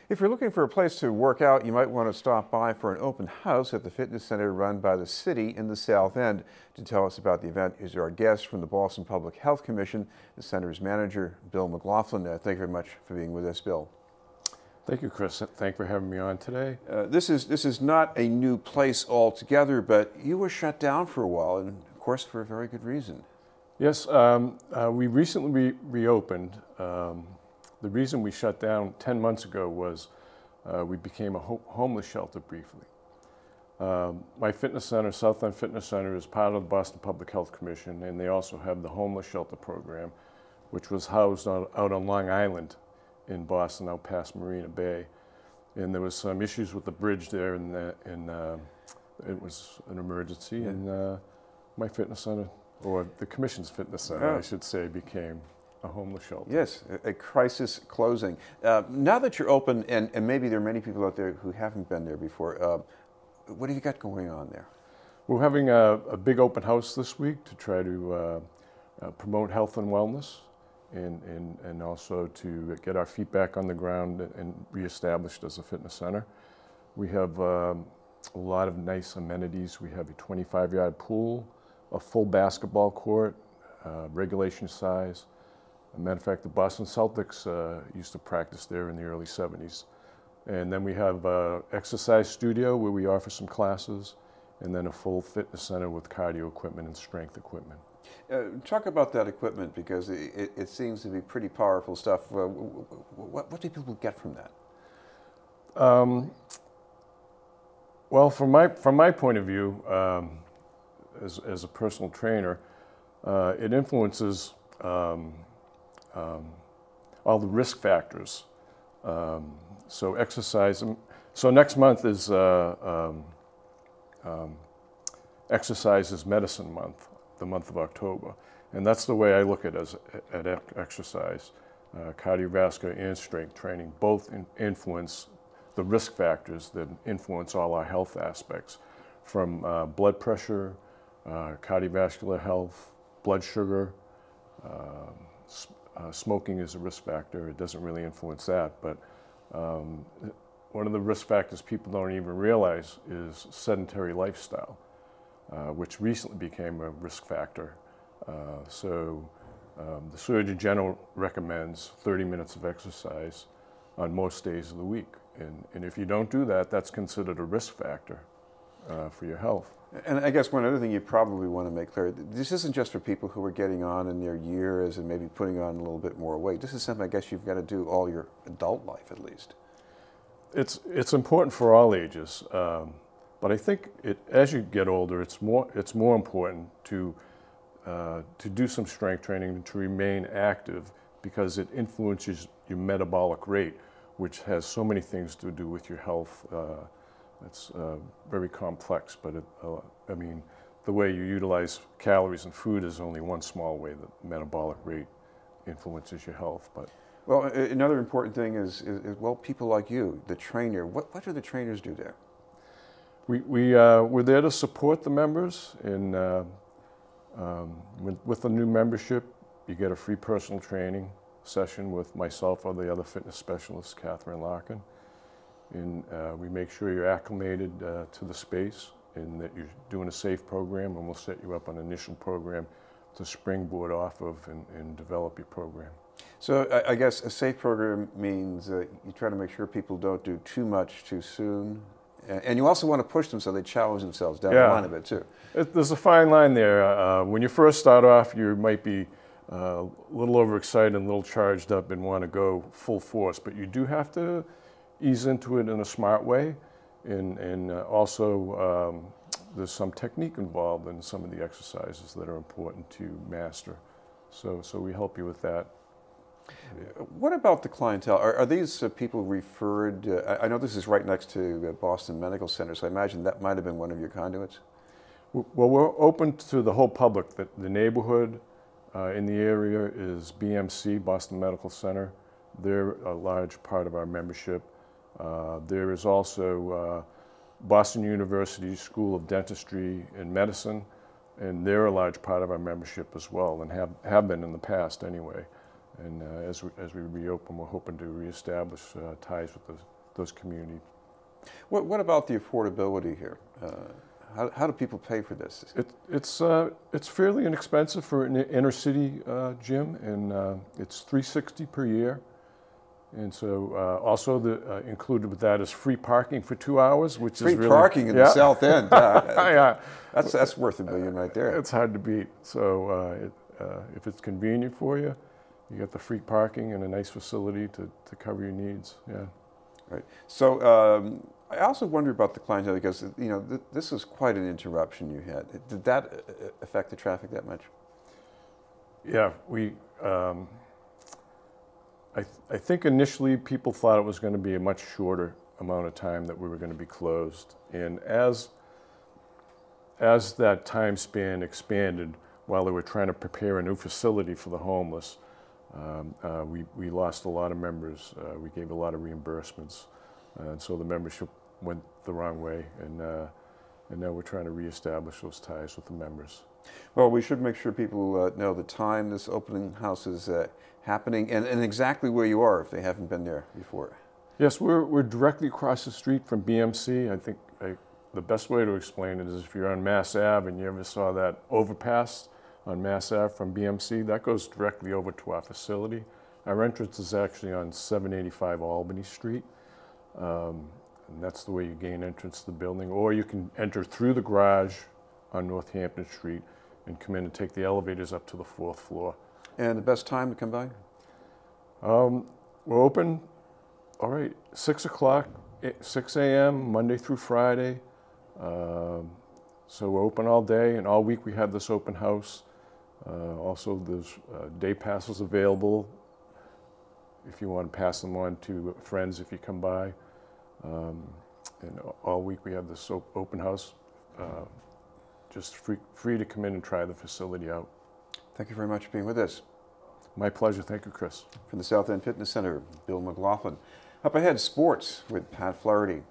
If you're looking for a place to work out, you might want to stop by for an open house at the fitness center run by the city in the South End. To tell us about the event is our guest from the Boston Public Health Commission, the center's manager, Bill McLaughlin. Thank you very much for being with us, Bill. Thank you, Chris. Thank you for having me on today. This is not a new place altogether, but you were shut down for a while, and of course for a very good reason. Yes, we recently reopened. The reason we shut down 10 months ago was we became a homeless shelter briefly. My fitness center, South End Fitness Center, is part of the Boston Public Health Commission, and they also have the homeless shelter program, which was housed out on Long Island in Boston, out past Marina Bay. And there was some issues with the bridge there, and it was an emergency, and my fitness center, or the Commission's fitness center, I should say, became a homeless shelter. Yes, a crisis closing. Now that you're open, and maybe there are many people out there who haven't been there before, what have you got going on there? We're having a big open house this week to try to promote health and wellness, and also to get our feet back on the ground and reestablished as a fitness center. We have a lot of nice amenities. We have a 25-yard pool, a full basketball court, regulation size. As a matter of fact, the Boston Celtics used to practice there in the early 70s. And then we have an exercise studio where we offer some classes, and then a full fitness center with cardio equipment and strength equipment. Talk about that equipment, because it seems to be pretty powerful stuff. What do people get from that? Well, from my point of view, as a personal trainer, it influences all the risk factors. So exercise. So next month is Exercise is Medicine Month, the month of October, and that's the way I look at exercise. Cardiovascular and strength training both influence the risk factors that influence all our health aspects, from blood pressure, cardiovascular health, blood sugar. Smoking is a risk factor. It doesn't really influence that, but one of the risk factors people don't even realize is sedentary lifestyle, which recently became a risk factor. So the Surgeon General recommends 30 minutes of exercise on most days of the week. And if you don't do that, that's considered a risk factor for your health. And I guess one other thing you probably want to make clear, this isn't just for people who are getting on in their years and maybe putting on a little bit more weight. This is something I guess you've got to do all your adult life at least. It's important for all ages, but I think as you get older, it's more important to do some strength training and to remain active, because it influences your metabolic rate, which has so many things to do with your health. It's very complex, but I mean, the way you utilize calories in food is only one small way that metabolic rate influences your health. But well, another important thing is well, people like you, the trainer. What do the trainers do there? We're there to support the members, and with the new membership, you get a free personal training session with myself or the other fitness specialist, Catherine Larkin. And we make sure you're acclimated to the space and that you're doing a safe program, and we'll set you up on an initial program to springboard off of and develop your program. So I guess a safe program means you try to make sure people don't do too much too soon, and you also want to push them so they challenge themselves down the line a bit too. There's a fine line there. When you first start off, you might be a little overexcited and a little charged up and want to go full force, but you do have to ease into it in a smart way, and also there's some technique involved in some of the exercises that are important to master. So we help you with that. What about the clientele? Are these people referred? I know this is right next to Boston Medical Center, so I imagine that might have been one of your conduits. Well, we're open to the whole public. The neighborhood in the area is BMC, Boston Medical Center. They're a large part of our membership. There is also Boston University School of Dentistry and Medicine, and they're a large part of our membership as well, and have been in the past anyway. And as we reopen, we're hoping to reestablish ties with those community. What about the affordability here? How do people pay for this? It's fairly inexpensive for an inner city gym, and it's $360 per year. And so also included with that is free parking for 2 hours, which free is really... Free parking in the South End. Yeah. That's worth $1 million right there. It's hard to beat. So if it's convenient for you, you get the free parking and a nice facility to cover your needs. Yeah. Right. So I also wonder about the clientele because, you know, this was quite an interruption you had. Did that affect the traffic that much? Yeah, I think initially people thought it was going to be a much shorter amount of time that we were going to be closed. And as that time span expanded, while they were trying to prepare a new facility for the homeless, we lost a lot of members. We gave a lot of reimbursements. And so the membership went the wrong way. And now we're trying to reestablish those ties with the members. Well, we should make sure people know the time this opening house is happening and exactly where you are if they haven't been there before. Yes, we're directly across the street from BMC. I think the best way to explain it is if you're on Mass Ave and you ever saw that overpass on Mass Ave from BMC, that goes directly over to our facility. Our entrance is actually on 785 Albany Street. And that's the way you gain entrance to the building. Or you can enter through the garage on Northampton Street and come in and take the elevators up to the 4th floor. And the best time to come by? We're open, 6 o'clock, 6 a.m., Monday through Friday. So we're open all day, and all week we have this open house. Also, there's day passes available if you want to pass them on to friends if you come by. And all week we have this open house, just free to come in and try the facility out. Thank you very much for being with us. My pleasure. Thank you, Chris. From the South End Fitness Center, Bill McLaughlin. Up ahead, sports with Pat Flaherty.